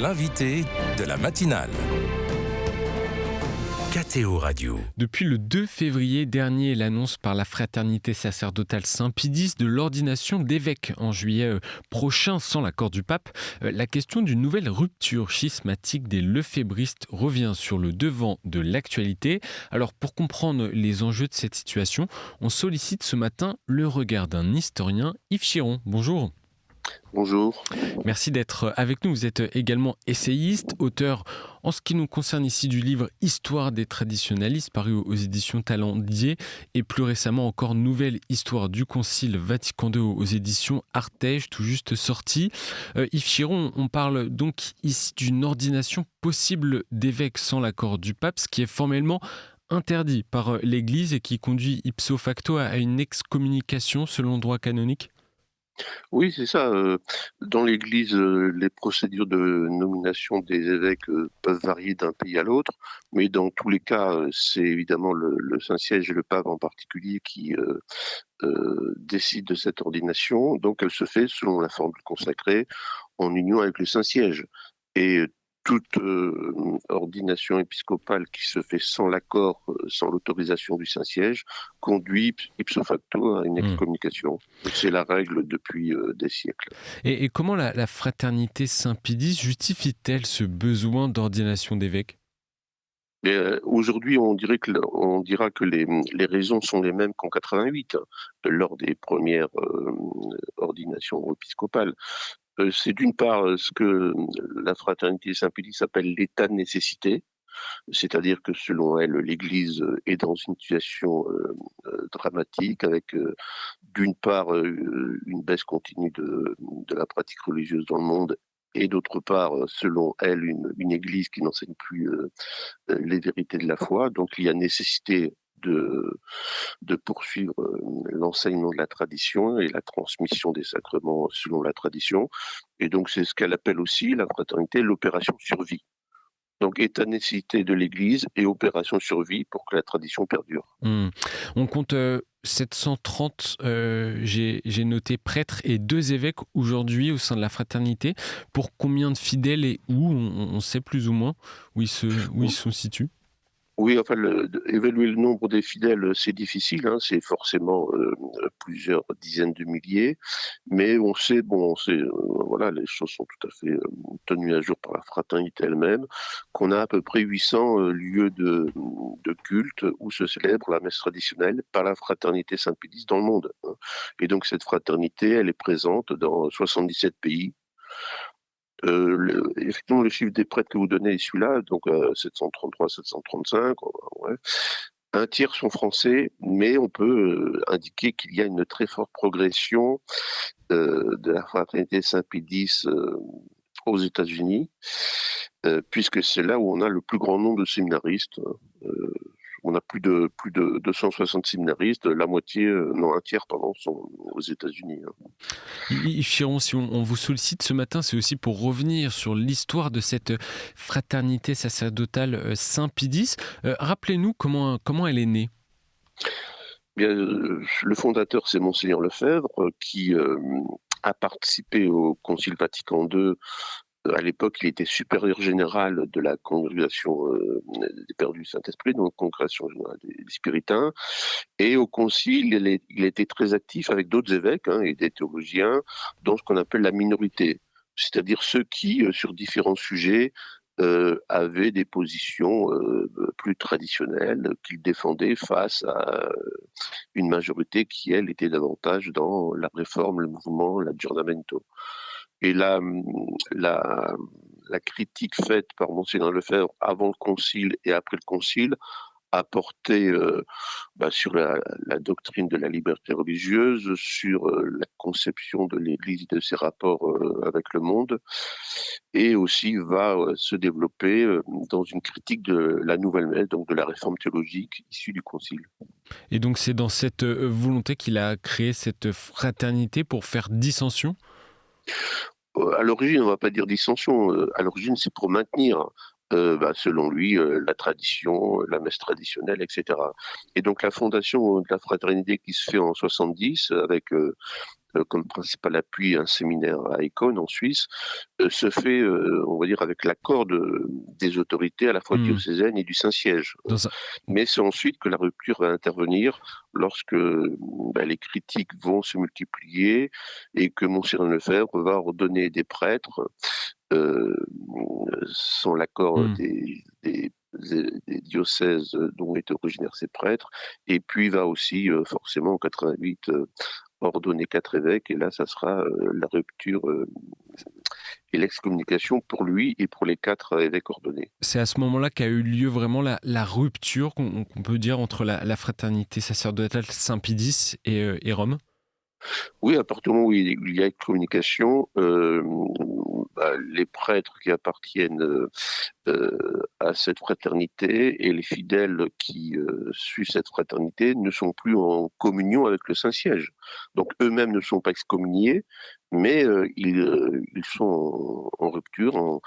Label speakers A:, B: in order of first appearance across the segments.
A: l'invité de la matinale. KTO Radio.
B: Depuis le 2 février dernier, l'annonce par la fraternité sacerdotale Saint-Pédis de l'ordination d'évêques en juillet prochain sans l'accord du pape, la question d'une nouvelle rupture schismatique des lefébristes revient sur le devant de l'actualité. Alors pour comprendre les enjeux de cette situation, on sollicite ce matin le regard d'un historien, Yves Chiron. Bonjour.
C: Bonjour.
B: Merci d'être avec nous. Vous êtes également essayiste, auteur en ce qui nous concerne ici du livre Histoire des traditionalistes paru aux éditions Talendier et plus récemment encore Nouvelle histoire du Concile Vatican II aux éditions Artege, tout juste sorti. Yves Chiron, on parle donc ici d'une ordination possible d'évêques sans l'accord du pape, ce qui est formellement interdit par l'Église et qui conduit ipso facto à une excommunication selon le droit canonique.
C: Oui, c'est ça. Dans l'Église, les procédures de nomination des évêques peuvent varier d'un pays à l'autre, mais dans tous les cas, c'est évidemment le Saint-Siège et le pape en particulier qui décident de cette ordination. Donc, elle se fait selon la formule consacrée en union avec le Saint-Siège. Et toute ordination épiscopale qui se fait sans l'accord, sans l'autorisation du Saint-Siège, conduit ipso facto à une excommunication. C'est la règle depuis des siècles.
B: Et comment la fraternité Saint-Pédis justifie-t-elle ce besoin d'ordination d'évêques ?
C: Aujourd'hui, on dira que les raisons sont les mêmes qu'en 88, lors des premières ordinations épiscopales. C'est d'une part ce que la fraternité Saint-Pédis appelle l'état de nécessité, c'est-à-dire que selon elle, l'Église est dans une situation dramatique avec d'une part une baisse continue de la pratique religieuse dans le monde et d'autre part, selon elle, une Église qui n'enseigne plus les vérités de la foi. Donc il y a nécessité de poursuivre l'enseignement de la tradition et la transmission des sacrements selon la tradition. Et donc c'est ce qu'elle appelle aussi, la fraternité, l'opération survie. Donc état de nécessité de l'Église et opération survie pour que la tradition perdure.
B: On compte 730, j'ai noté, prêtres et 2 évêques aujourd'hui au sein de la fraternité. Pour combien de fidèles et où on sait plus ou moins où ils se situent ?
C: Oui, enfin, évaluer le nombre des fidèles, c'est difficile, c'est forcément plusieurs dizaines de milliers, mais on sait, voilà, les choses sont tout à fait tenues à jour par la fraternité elle-même, qu'on a à peu près 800 lieux de culte où se célèbre la messe traditionnelle par la fraternité Saint-Pédis dans le monde. Et donc cette fraternité, elle est présente dans 77 pays. Effectivement, le chiffre des prêtres que vous donnez est celui-là, donc 733, 735, ouais. Un tiers sont français, mais on peut indiquer qu'il y a une très forte progression de la fraternité Saint-Pédis aux États-Unis, puisque c'est là où on a le plus grand nombre de séminaristes. On a plus de 260 séminaristes, un tiers, sont aux États-Unis.
B: Yves Chiron, si on vous sollicite ce matin, c'est aussi pour revenir sur l'histoire de cette fraternité sacerdotale Saint-Pédis. Rappelez-nous comment elle est née.
C: Bien, le fondateur, c'est Monseigneur Lefebvre, qui a participé au Concile Vatican II. À l'époque, il était supérieur général de la congrégation des Pères du Saint-Esprit, donc congrégation générale des Spiritains. Et au concile, il était très actif avec d'autres évêques et des théologiens dans ce qu'on appelle la minorité, c'est-à-dire ceux qui, sur différents sujets, avaient des positions plus traditionnelles qu'ils défendaient face à une majorité qui, elle, était davantage dans la réforme, le mouvement, l'aggiornamento. Et la critique faite par Monseigneur Lefebvre avant le concile et après le concile a porté sur la doctrine de la liberté religieuse, sur la conception de l'Église et de ses rapports avec le monde, et aussi va se développer dans une critique de la nouvelle messe, donc de la réforme théologique issue du concile.
B: Et donc c'est dans cette volonté qu'il a créé cette fraternité pour faire dissension ?
C: À l'origine, on ne va pas dire dissension, à l'origine c'est pour maintenir, selon lui, la tradition, la messe traditionnelle, etc. Et donc la fondation de la fraternité qui se fait en 70 avec comme principal appui un séminaire à Econ en Suisse, se fait, on va dire, avec l'accord des autorités à la fois
B: Hmm.
C: diocésaines et du Saint-Siège.
B: Dans un-
C: Mais c'est ensuite que la rupture va intervenir lorsque les critiques vont se multiplier et que Monseigneur Lefebvre va ordonner des prêtres euh, sans l'accord
B: hmm.
C: des diocèses dont étaient originaires ces prêtres, et puis va aussi forcément en 88 ordonner 4 évêques, et là ça sera la rupture et l'excommunication pour lui et pour les 4 évêques ordonnés.
B: C'est à ce moment-là qu'a eu lieu vraiment la rupture qu'on peut dire entre la fraternité sacerdotale Saint-Pie X et Rome.
C: Oui, à partir du moment où il y a excommunication, les prêtres qui appartiennent à cette fraternité et les fidèles qui suivent cette fraternité ne sont plus en communion avec le Saint-Siège. Donc eux-mêmes ne sont pas excommuniés, mais ils sont en rupture,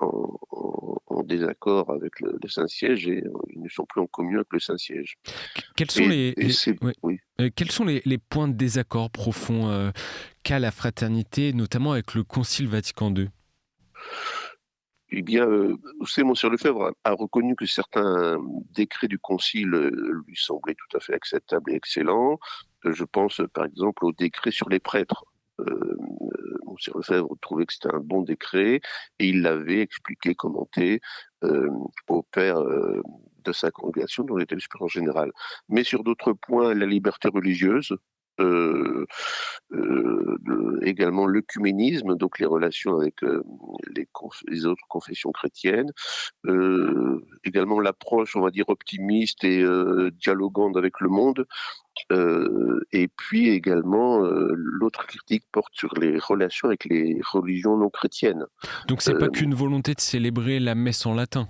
C: en désaccord avec le Saint-Siège, et ils ne sont plus en communion avec le Saint-Siège.
B: Quels sont
C: Ouais. Oui.
B: Quels sont les points de désaccord profonds qu'a la fraternité, notamment avec le Concile Vatican II?
C: Eh bien, Monseigneur Lefebvre a reconnu que certains décrets du Concile lui semblaient tout à fait acceptables et excellents. Je pense par exemple au décret sur les prêtres. Monseigneur Lefebvre trouvait que c'était un bon décret et il l'avait expliqué, commenté au père de sa congrégation, dont il était le supérieur général. Mais sur d'autres points, la liberté religieuse, également l'œcuménisme, donc les relations avec les autres confessions chrétiennes, également l'approche, on va dire, optimiste et dialogante avec le monde, et puis également l'autre critique porte sur les relations avec les religions non chrétiennes.
B: Donc c'est pas qu'une volonté de célébrer la messe en latin.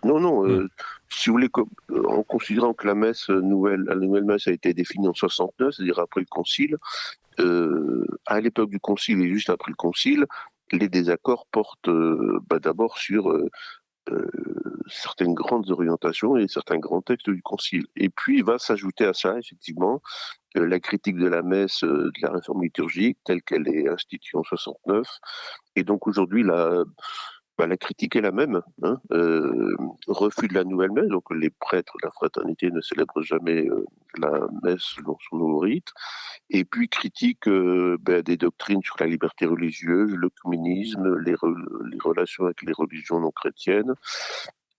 C: Non,
B: Hmm.
C: si vous voulez, en considérant que la nouvelle messe a été définie en 69, c'est-à-dire après le Concile, à l'époque du Concile et juste après le Concile, les désaccords portent d'abord sur certaines grandes orientations et certains grands textes du Concile. Et puis il va s'ajouter à ça, effectivement, la critique de la messe, de la réforme liturgique telle qu'elle est instituée en 69. Et donc aujourd'hui, la critique est la même, hein. Refus de la nouvelle messe, donc les prêtres de la fraternité ne célèbrent jamais la messe selon son nouveau rite, et puis critique des doctrines sur la liberté religieuse, l'œcuménisme, les relations avec les religions non chrétiennes.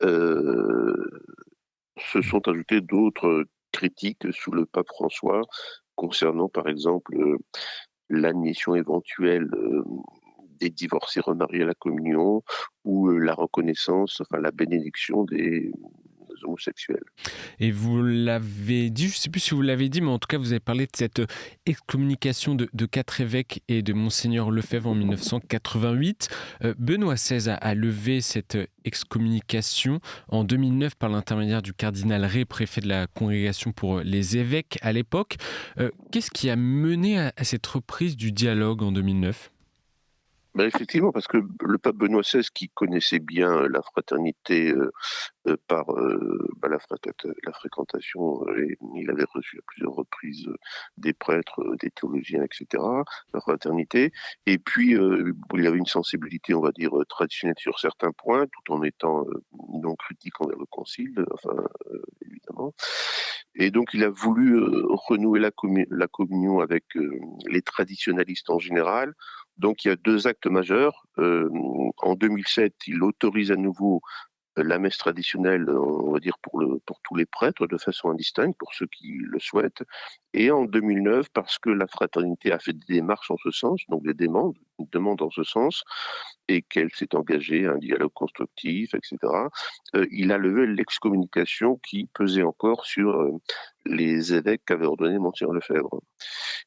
C: Se sont ajoutées d'autres critiques sous le pape François concernant par exemple l'admission éventuelle des divorcés remariés à la communion, ou la reconnaissance, enfin la bénédiction des homosexuels.
B: Et vous l'avez dit, je ne sais plus si vous l'avez dit, mais en tout cas, vous avez parlé de cette excommunication de 4 évêques et de Monseigneur Lefebvre en 1988. Benoît XVI a levé cette excommunication en 2009 par l'intermédiaire du cardinal Ré, préfet de la congrégation pour les évêques à l'époque. Qu'est-ce qui a mené à cette reprise du dialogue en 2009 ?
C: Effectivement, parce que le pape Benoît XVI, qui connaissait bien la fraternité par la fréquentation, et il avait reçu à plusieurs reprises des prêtres, des théologiens, etc., la fraternité, et puis il avait une sensibilité, on va dire, traditionnelle sur certains points, tout en étant non critique envers le Concile, évidemment. Et donc il a voulu renouer la communion avec les traditionalistes en général. Donc il y a 2 actes majeurs. En 2007, il autorise à nouveau la messe traditionnelle, on va dire, pour tous les prêtres, de façon indistincte, pour ceux qui le souhaitent. Et en 2009, parce que la fraternité a fait des démarches en ce sens, donc une demande en ce sens, et qu'elle s'est engagée à un dialogue constructif, etc., il a levé l'excommunication qui pesait encore sur les évêques qu'avait ordonné Monseigneur Lefebvre.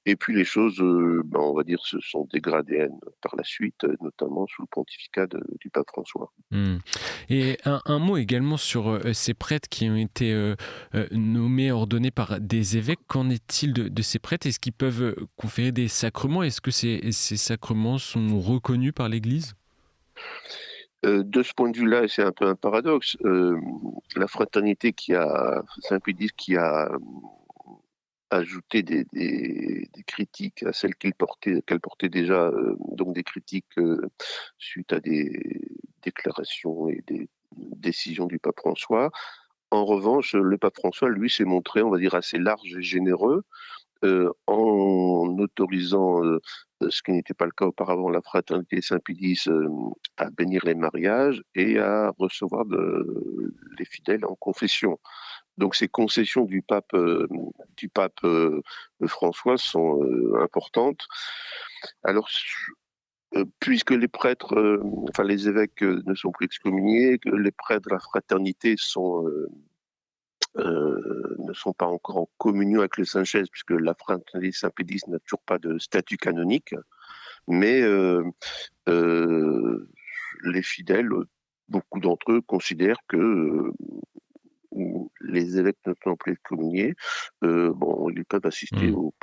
C: Et puis les choses, on va dire, se sont dégradées par la suite, notamment sous le pontificat du pape François.
B: Et un mot également sur ces prêtres qui ont été nommés, ordonnés par des évêques. Qu'en est-il de ces prêtres ? Est-ce qu'ils peuvent conférer des sacrements ? Est-ce que ces sacrements sont reconnus par l'Église ?
C: De ce point de vue-là, c'est un peu un paradoxe. La fraternité Saint-Pédis qui a ajouté des critiques à celles qu'elle portait déjà, donc des critiques suite à des déclarations et des décisions du pape François. En revanche, le pape François, lui, s'est montré, on va dire, assez large et généreux en autorisant, ce qui n'était pas le cas auparavant, la fraternité Saint-Pédis à bénir les mariages et à recevoir les fidèles en confession. Donc ces concessions du pape François sont importantes. Alors, puisque les prêtres, enfin les évêques ne sont plus excommuniés, que les prêtres de la fraternité ne sont pas encore en communion avec le Saint-Geste, puisque la fraternité Saint-Pédis n'a toujours pas de statut canonique, mais les fidèles, beaucoup d'entre eux considèrent que les évêques ne sont plus excommuniés, ils peuvent assister aux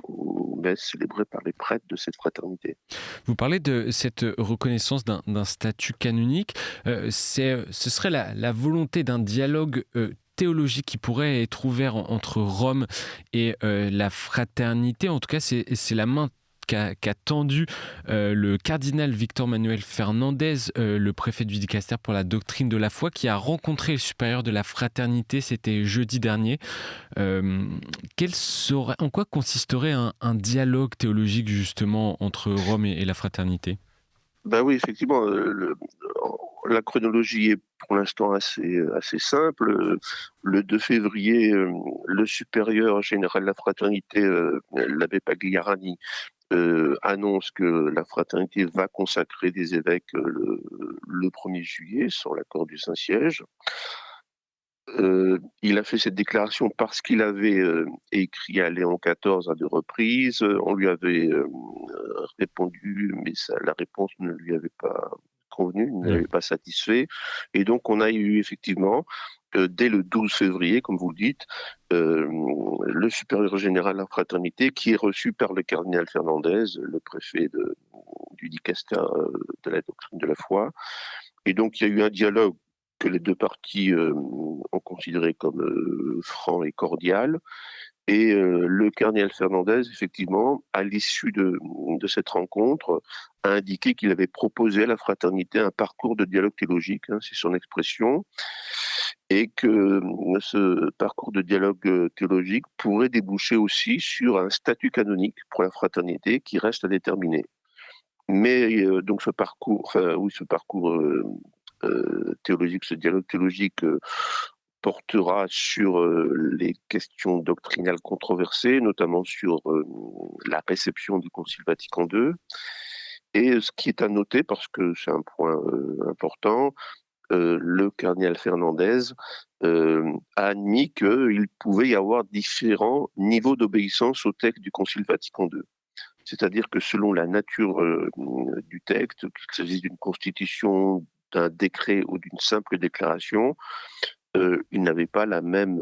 C: messes célébrées par les prêtres de cette fraternité.
B: Vous parlez de cette reconnaissance d'un statut canonique. Ce serait la volonté d'un dialogue théologique qui pourrait être ouvert entre Rome et la fraternité. En tout cas, c'est la main qu'a tendu le cardinal Victor Manuel Fernandez, le préfet du dicastère pour la doctrine de la foi, qui a rencontré le supérieur de la fraternité, c'était jeudi dernier. En quoi consisterait un dialogue théologique justement entre Rome et la fraternité ?
C: Ben oui, effectivement, la chronologie est pour l'instant assez simple. Le 2 février, le supérieur général de la fraternité, l'abbé Pagliarani, annonce que la fraternité va consacrer des évêques le 1er juillet sur l'accord du Saint-Siège. Il a fait cette déclaration parce qu'il avait écrit à Léon XIV à 2 reprises. On lui avait répondu, mais la réponse ne lui avait pas convenu, ne l'avait pas satisfait. Et donc on a eu effectivement, dès le 12 février, comme vous le dites, le supérieur général de la fraternité qui est reçu par le cardinal Fernandez, le préfet du dicastère de la doctrine de la foi. Et donc il y a eu un dialogue que les deux parties ont considéré comme franc et cordial. Et le cardinal Fernandez, effectivement, à l'issue de cette rencontre, a indiqué qu'il avait proposé à la fraternité un parcours de dialogue théologique, c'est son expression, et que ce parcours de dialogue théologique pourrait déboucher aussi sur un statut canonique pour la fraternité qui reste à déterminer. Mais donc ce parcours théologique, ce dialogue théologique portera sur les questions doctrinales controversées, notamment sur la réception du Concile Vatican II. Et ce qui est à noter, parce que c'est un point important, le cardinal Fernandez a admis qu'il pouvait y avoir différents niveaux d'obéissance au texte du Concile Vatican II. C'est-à-dire que selon la nature du texte, qu'il s'agisse d'une constitution, d'un décret ou d'une simple déclaration, il n'avait pas la même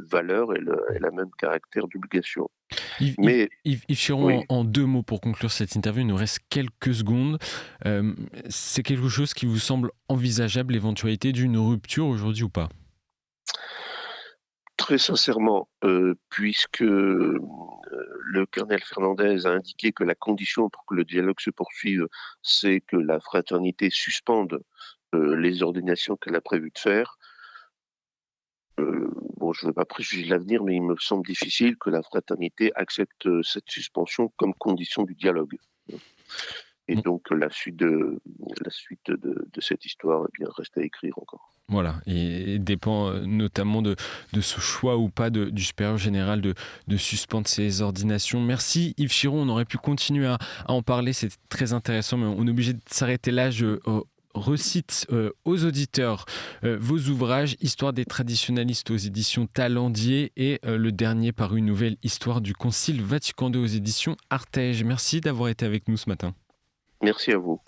C: valeur et la même caractère d'obligation.
B: Yves Chiron, oui. En 2 mots pour conclure cette interview, il nous reste quelques secondes. C'est quelque chose qui vous semble envisageable, l'éventualité d'une rupture aujourd'hui ou pas ?
C: Très sincèrement, puisque le cardinal Fernandez a indiqué que la condition pour que le dialogue se poursuive, c'est que la fraternité suspende les ordinations qu'elle a prévu de faire. Je ne veux pas préjuger l'avenir, mais il me semble difficile que la fraternité accepte cette suspension comme condition du dialogue. Et donc la suite de cette histoire reste à écrire encore.
B: Voilà, et dépend notamment de ce choix ou pas du supérieur général de suspendre ses ordinations. Merci Yves Chiron, on aurait pu continuer à en parler, c'est très intéressant, mais on est obligé de s'arrêter là. Je recite aux auditeurs vos ouvrages, Histoire des traditionalistes aux éditions Talendier et le dernier paru, une nouvelle histoire du Concile Vatican II aux éditions Artege. Merci d'avoir été avec nous ce matin.
C: Merci à vous.